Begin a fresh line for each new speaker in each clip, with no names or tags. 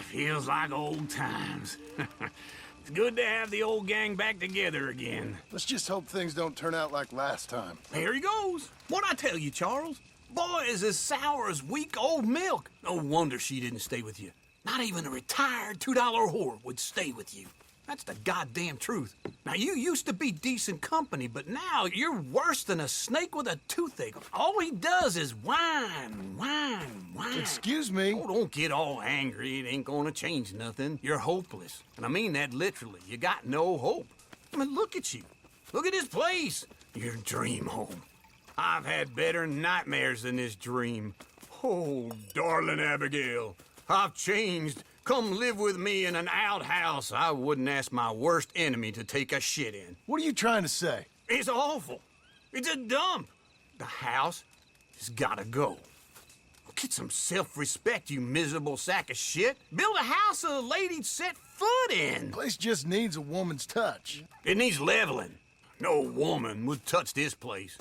Feels like old times. It's good to have the old gang back together again.
Let's just hope things don't turn out like last time.
Here he goes. What'd I tell you, Charles? Boy is as sour as weak old milk. No wonder she didn't stay with you. Not even a retired $2 whore would stay with you. That's the goddamn truth. Now, you used to be decent company, but now you're worse than a snake with a toothache. All he does is whine.
Excuse me?
Oh, don't get all angry. It ain't gonna change nothing. You're hopeless. And I mean that literally. You got no hope. I mean, look at you. Look at this place. Your dream home. I've had better nightmares than this dream. Oh, darling Abigail, I've changed. Come live with me in an outhouse I wouldn't ask my worst enemy to take a shit in.
What are you trying to say?
It's awful. It's a dump. The house has gotta go. Get some self-respect, you miserable sack of shit. Build a house a lady'd set foot in.
The place just needs a woman's touch.
It needs leveling. No woman would touch this place.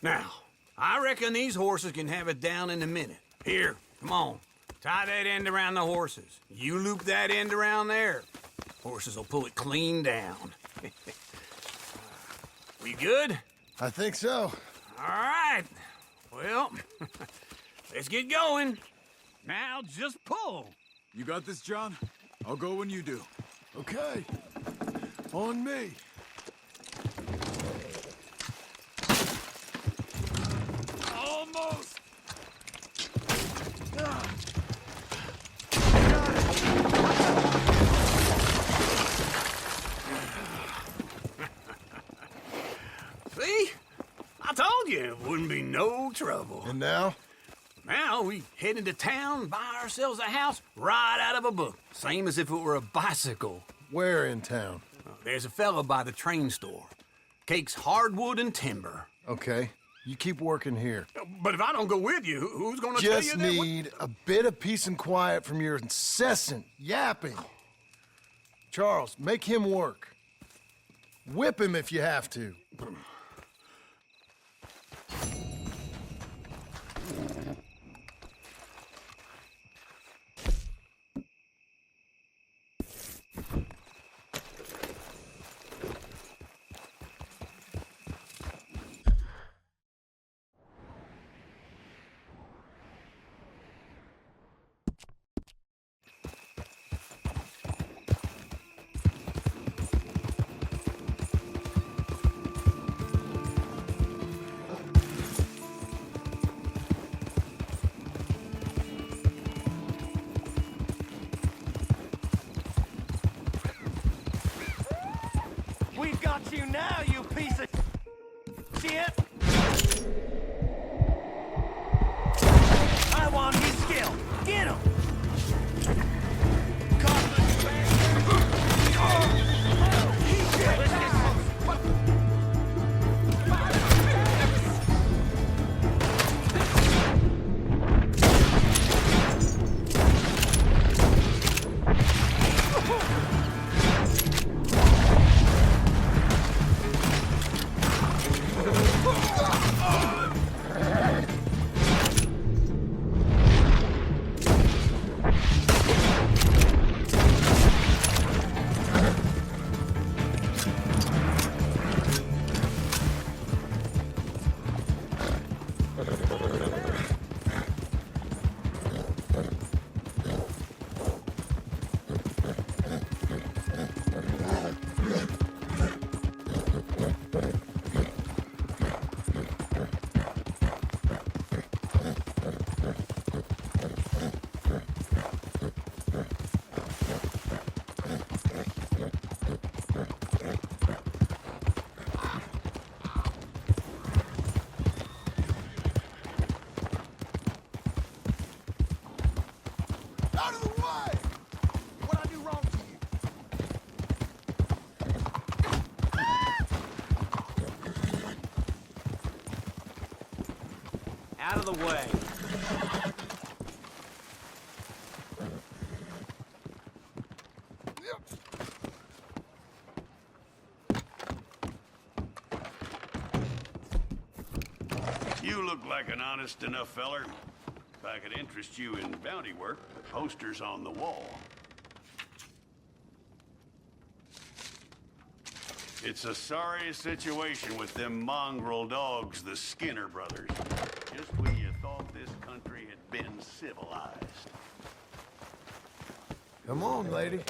Now, I reckon these horses can have it down in a minute. Here, come on. Tie that end around the horses. You loop that end around there. Horses will pull it clean down. We good?
I think so.
All right. Well, let's get going. Now just pull.
You got this, John? I'll go when you do.
Okay. On me.
Almost!
See? I told you it wouldn't be no trouble.
And now?
Now we head into town, buy ourselves a house right out of a book. Same as if it were a bicycle.
Where in town?
There's a fella by the train store. Cakes hardwood and timber.
Okay. You keep working here.
But if I don't go with you, who's gonna tell you
Just
that?
need a bit of peace and quiet from your incessant yapping. Charles, make him work. Whip him if you have to.
We've got you now, you piece of shit! I want his skill. Get him!
Out of the way! What'd I do wrong to you?
Out of the way.
You look like an honest enough feller. If I could interest you in bounty work, the poster's on the wall. It's a sorry situation with them mongrel dogs, the Skinner brothers. Just when you thought this country had been civilized.
Come on, lady.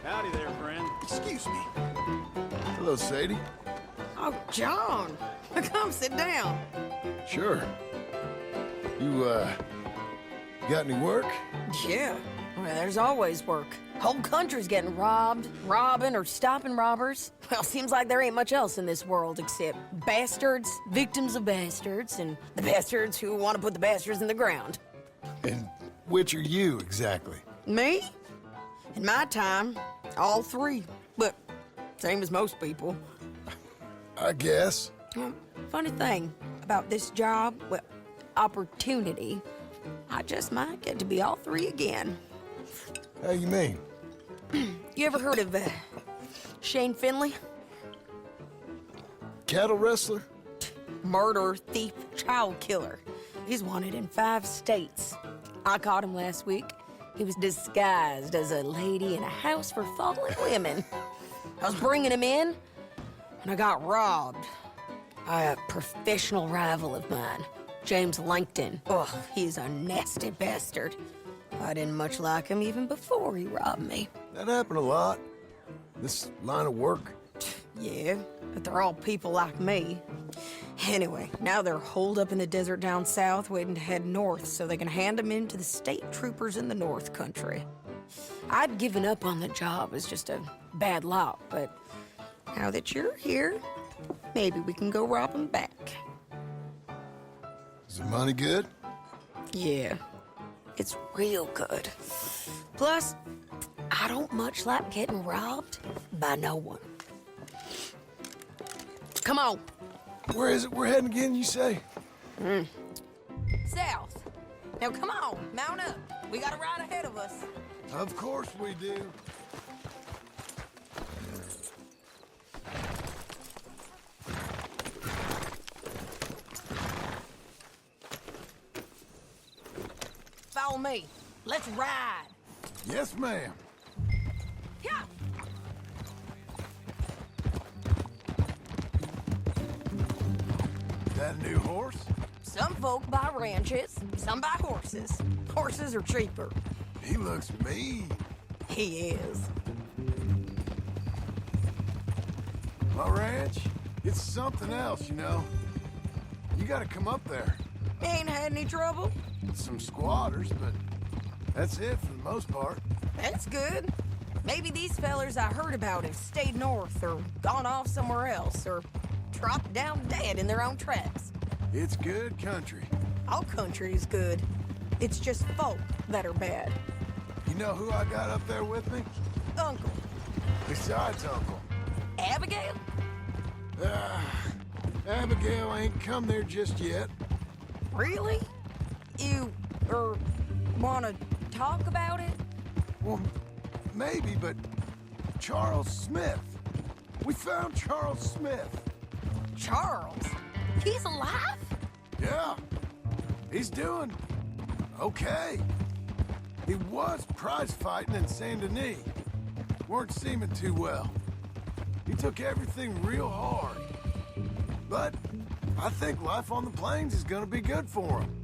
Howdy there, friend.
Excuse me. Hello, Sadie.
Oh, John. Come sit down.
Sure. You got any work?
Yeah. Well, there's always work. Whole country's getting robbed, robbing, or stopping robbers. Well, seems like there ain't much else in this world except bastards, victims of bastards, and the bastards who want to put the bastards in the ground.
And which are you, exactly?
Me? In my time, all three. But same as most people.
I guess.
Funny thing about this job, well, opportunity, I just might get to be all three again.
How you mean?
You ever heard of Shane Finley?
Cattle wrestler?
Murderer, thief, child killer. He's wanted in 5 states. I caught him last week. He was disguised as a lady in a house for fallen women. I was bringing him in, and I got robbed by a professional rival of mine, James Langton. Oh, he's a nasty bastard. I didn't much like him even before he robbed me.
That happened a lot. This line of work.
Yeah, but they're all people like me. Anyway, now they're holed up in the desert down south, waiting to head north so they can hand them in to the state troopers in the north country. I'd given up on the job as just a bad lot, but now that you're here, maybe we can go rob them back.
Is the money good?
Yeah, it's real good. Plus, I don't much like getting robbed by no one. Come on.
Where is it we're heading again, you say?
South. Now come on, mount up. We got a ride ahead of us.
Of course we do.
Follow me. Let's ride.
Yes, ma'am.
Yeah.
That a new horse?
Some folk buy ranches, some buy horses. Horses are cheaper.
He looks mean.
He is.
My ranch, it's something else, you know. You gotta come up there.
Ain't had any trouble?
Some squatters, but that's it for the most part.
That's good. Maybe these fellers I heard about have stayed north or gone off somewhere else or dropped down dead in their own tracks.
It's good country.
All country is good. It's just folk that are bad.
You know who I got up there with me?
Uncle.
Besides Uncle.
Abigail?
Abigail ain't come there just yet.
Really? You, wanna talk about it?
Well, maybe, but Charles Smith. We found Charles Smith.
Charles? He's alive?
Yeah. He's doing okay. He was prize fighting in Saint Denis. Weren't seeming too well. He took everything real hard. But I think life on the plains is gonna be good for him.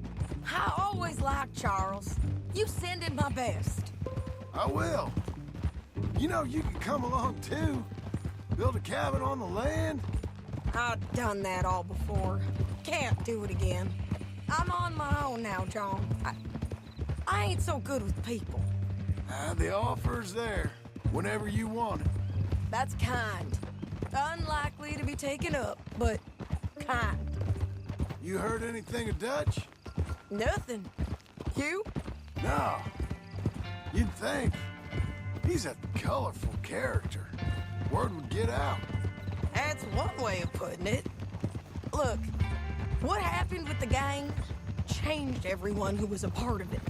I always liked Charles. You send him my best.
I will. You know, you can come along too. Build a cabin on the land.
I've done that all before. Can't do it again. I'm on my own now, John. I ain't so good with people.
The offer's there, whenever you want it.
That's kind. Unlikely to be taken up, but kind.
You heard anything of Dutch?
Nothing. You?
No. You'd think. He's a colorful character. Word would get out.
That's one way of putting it. Look, what happened with the gang changed everyone who was a part of it.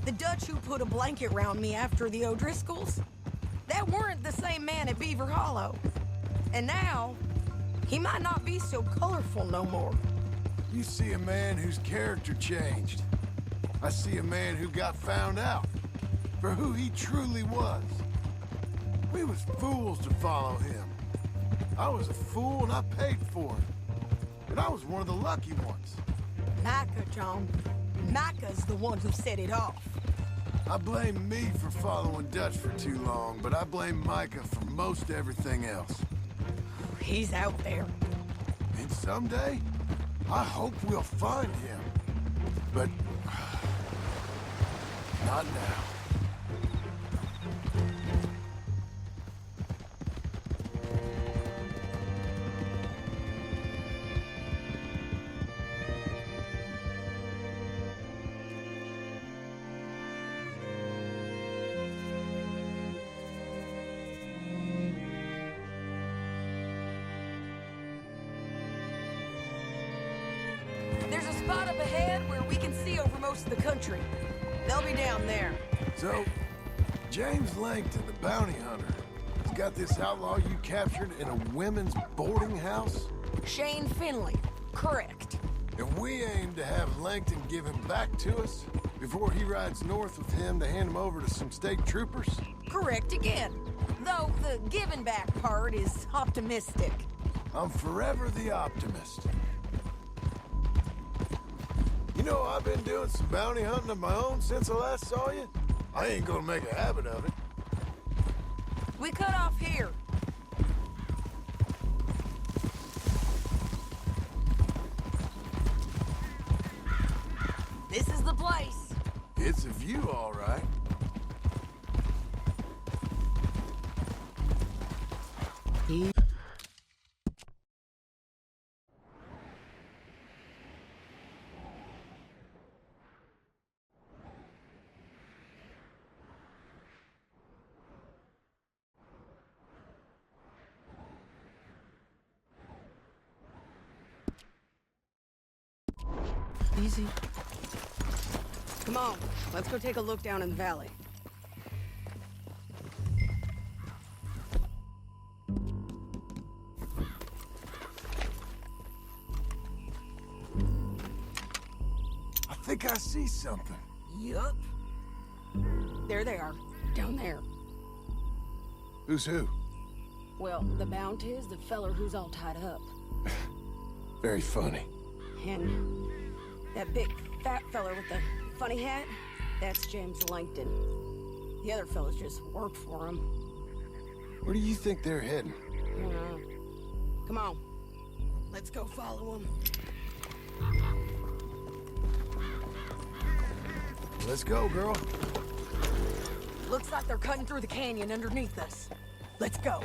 The Dutch who put a blanket around me after the O'Driscolls, that weren't the same man at Beaver Hollow. And now, he might not be so colorful no more.
You see a man whose character changed. I see a man who got found out for who he truly was. We was fools to follow him. I was a fool and I paid for it. But I was one of the lucky ones.
Micah, John. Micah's the one who set it off.
I blame me for following Dutch for too long, but I blame Micah for most everything else.
He's out there.
And someday, I hope we'll find him. But not now.
There's a spot up ahead where we can see over most of the country. They'll be down there.
So, James Langton, the bounty hunter, has got this outlaw you captured in a women's boarding house?
Shane Finley. Correct.
And we aim to have Langton give him back to us before he rides north with him to hand him over to some state troopers?
Correct again. Though the giving back part is optimistic.
I'm forever the optimist. You know, I've been doing some bounty hunting of my own since I last saw you. I ain't gonna make a habit of it.
We cut off here. This is the place.
It's a view, all right.
Easy. Come on, let's go take a look down in the valley.
I think I see something.
Yup. There they are, down there.
Who's who?
Well, the Bounty is the feller who's all tied up.
Very funny.
And that big fat feller with the funny hat, that's James Langton. The other fellas just work for him.
Where do you think they're heading?
Come on, let's go follow them.
Let's go, girl.
Looks like they're cutting through the canyon underneath us. Let's go.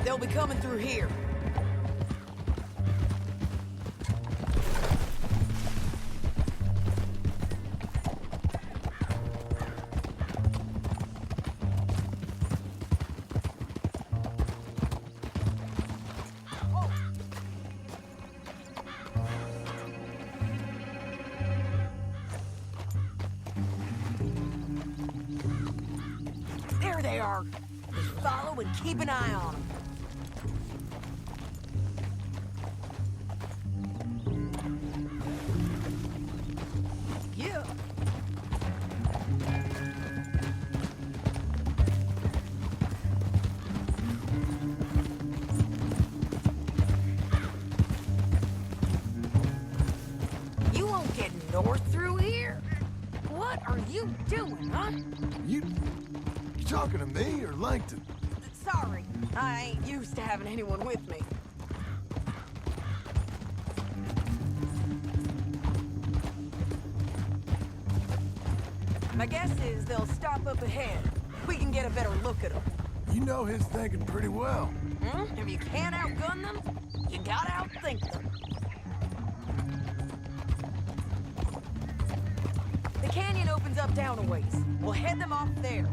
They'll be coming through here. There they are. Just follow and keep an eye on them. You won't get north through here? What are you doing, huh?
You talking to me or Langton?
Sorry, I ain't used to having anyone with me. My guess is they'll stop up ahead. We can get a better look at them.
You know his thinking pretty well.
If you can't outgun them, you gotta outthink them. The canyon opens up down a ways. We'll head them off there.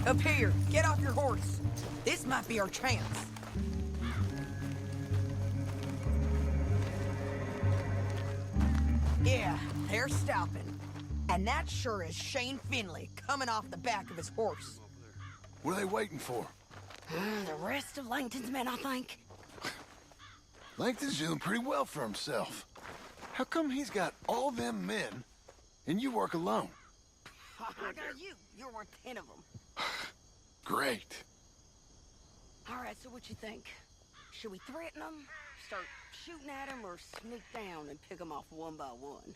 Up here, get off your horse. This might be our chance. Yeah, they're stopping. And that sure is Shane Finley coming off the back of his horse.
What are they waiting for?
The rest of Langton's men, I think.
Langton's doing pretty well for himself. How come he's got all them men, and you work alone?
I got you. You're worth 10 of them.
Great.
All right, so what you think? Should we threaten them, start shooting at them, or sneak down and pick them off one by one?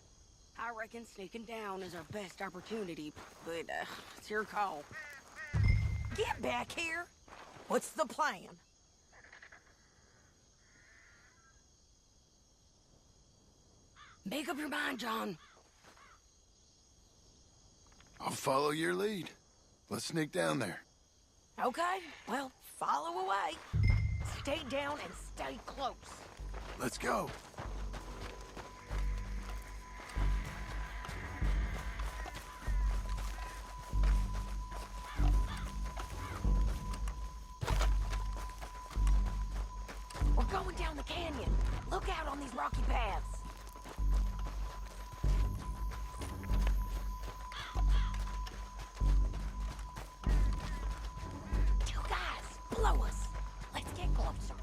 I reckon sneaking down is our best opportunity, but it's your call. Get back here. What's the plan? Make up your mind, John.
I'll follow your lead. Let's sneak down there.
Okay, well, follow away. Stay down and stay close.
Let's go.
We're going down the canyon. Look out on these rocky paths. Two guys, blow us. Let's get closer.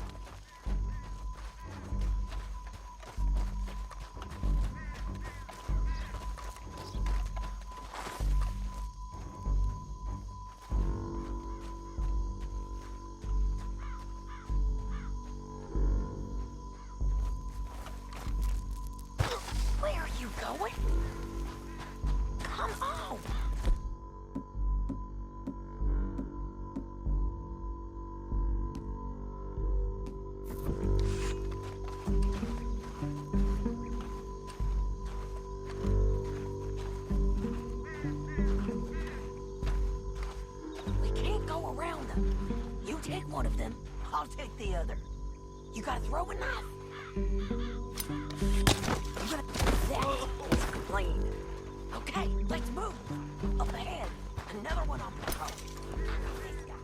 Where are you going? Come on! We can't go around them. You take one of them, I'll take the other. You gotta throw a knife. That's clean. Okay, let's move. Up ahead, another one on patrol. This guy.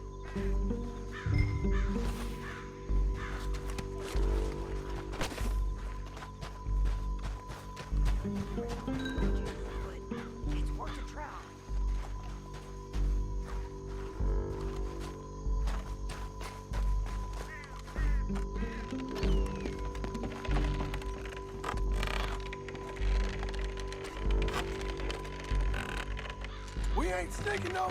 But it's worth a try.
We ain't sneaking no...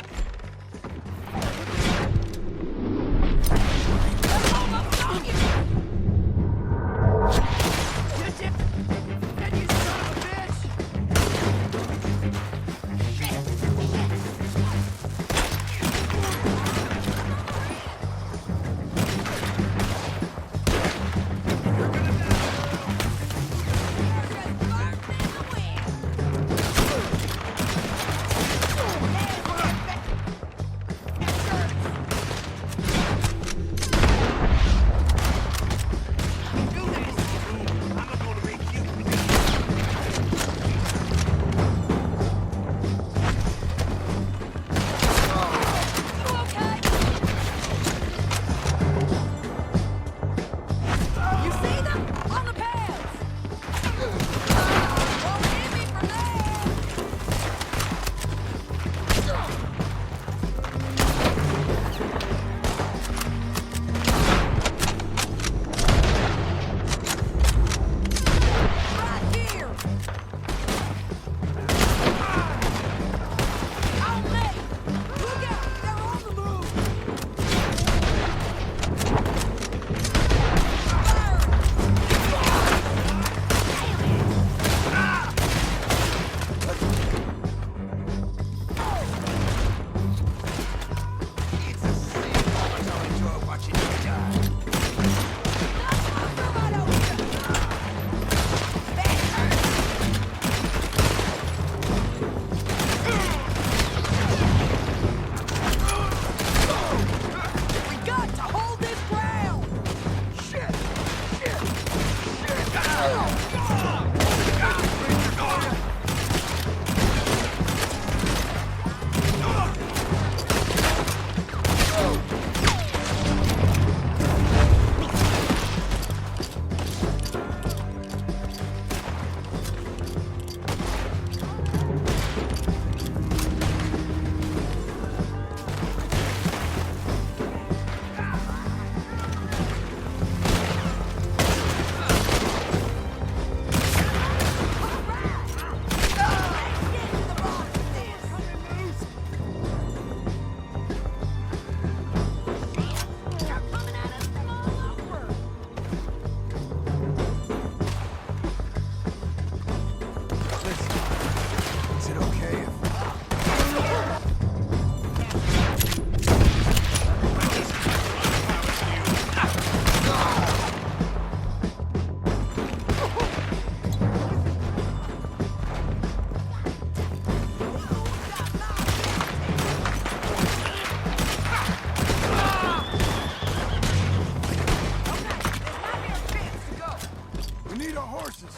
need our horses.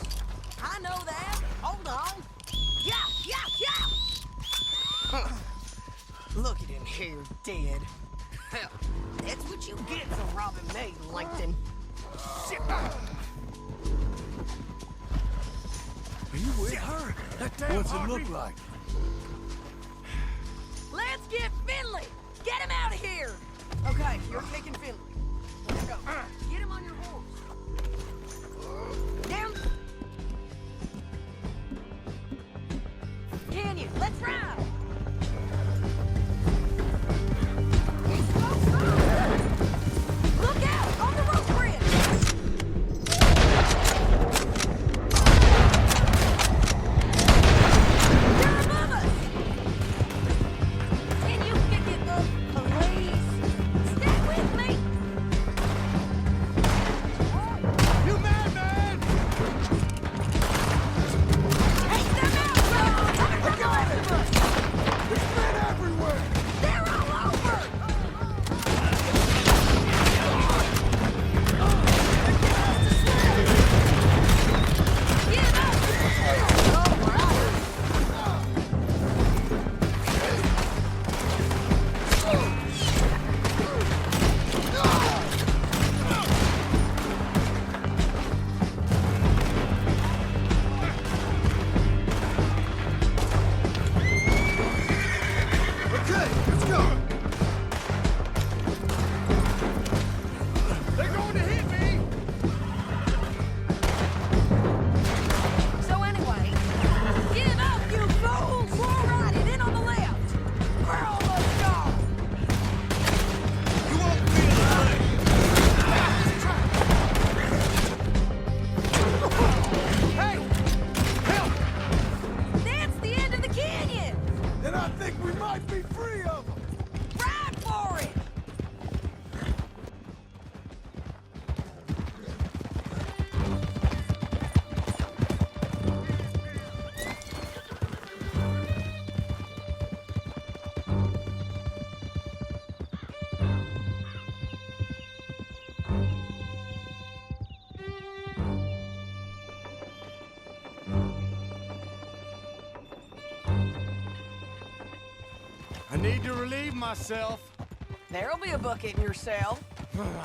I know that. Hold on. Yeah, yeah, yeah! Look at him here, dead. Hell, that's what you get for robbing me, Langton. Shit!
Are you with her? What's it look like?
Let's get Finley! Get him out of here! Okay, you're taking Finley. Let's go. Get him on your horse. Down. Canyon, let's ride! Look out! On the rope bridge! They're above us! Can you pick it up, please? Stay with me!
You madman!
Take them out, bro! Coming from the left of us!
There's men everywhere!
They're all over! Get up! Oh, we're out.
Okay, let's go! They're going to hit me!
So anyway, get up, you fools! We're riding in on the left! We're almost gone!
You won't be alive! Hey! Help!
That's the end of the canyon!
Then I think we might be free of them!
Ride for it!
I need to relieve myself.
There'll be a bucket in your cell.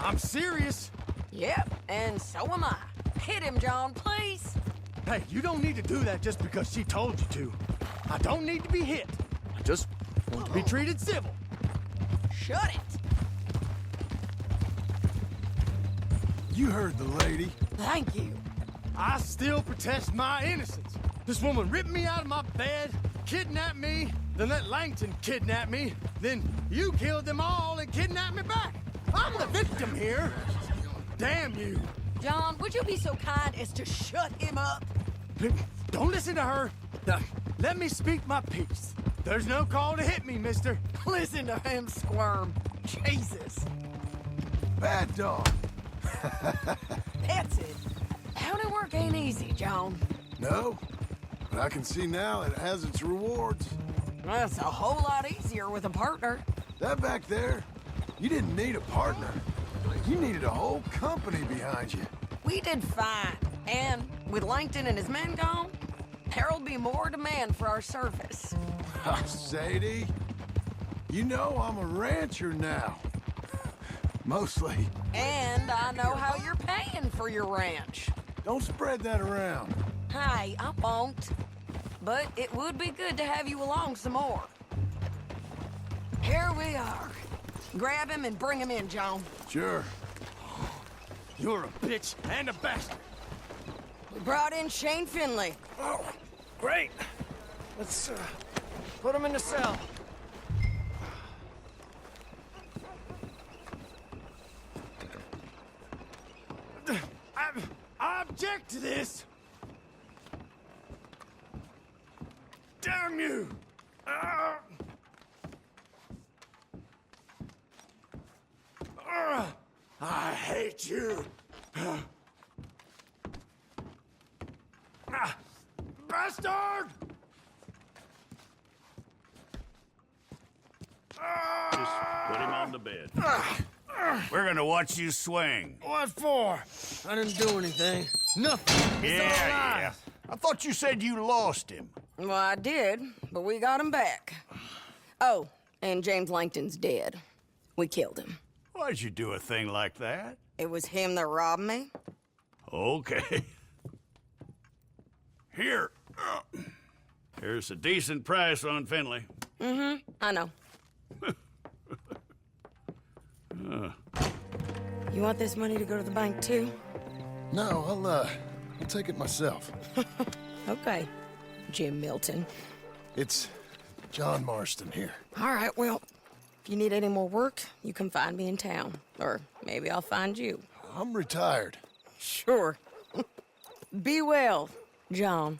I'm serious.
Yep, and so am I. Hit him, John, please.
Hey, you don't need to do that just because she told you to. I don't need to be hit. I just want to be treated civil.
Shut it.
You heard the lady.
Thank you.
I still protest my innocence. This woman ripped me out of my bed, kidnapped me, then let Langton kidnap me, then you killed them all and kidnapped me back. I'm the victim here. Damn you.
John, would you be so kind as to shut him up?
Don't listen to her. Let me speak my piece. There's no call to hit me, mister.
Listen to him squirm. Jesus.
Bad dog.
That's it. County work ain't easy, John.
No, but I can see now it has its rewards.
That's a whole lot easier with a partner.
That back there, you didn't need a partner. You needed a whole company behind you.
We did fine. And with Langton and his men gone, there'll be more demand for our service.
Sadie, you know I'm a rancher now. Mostly.
And I know how you're paying for your ranch.
Don't spread that around.
Hey, I won't. But it would be good to have you along some more. Here we are. Grab him and bring him in, John.
Sure.
You're a bitch and a bastard.
We brought in Shane Finley.
Oh, great. Let's put him in the cell. I object to this. Damn you! I hate you. Bastard!
Just put him on the bed. We're gonna watch you swing.
What for? I didn't do anything. Nothing. It's all lies.
I thought you said you lost him.
Well, I did, but we got him back. Oh, and James Langton's dead. We killed him.
Why'd you do a thing like that?
It was him that robbed me.
Okay. Here. Here's a decent price on Finley.
I know. You want this money to go to the bank, too?
No, I'll take it myself.
Okay, Jim Milton.
It's John Marston here.
All right, well, if you need any more work, you can find me in town. Or maybe I'll find you.
I'm retired.
Sure. Be well, John.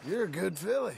You're a good filly.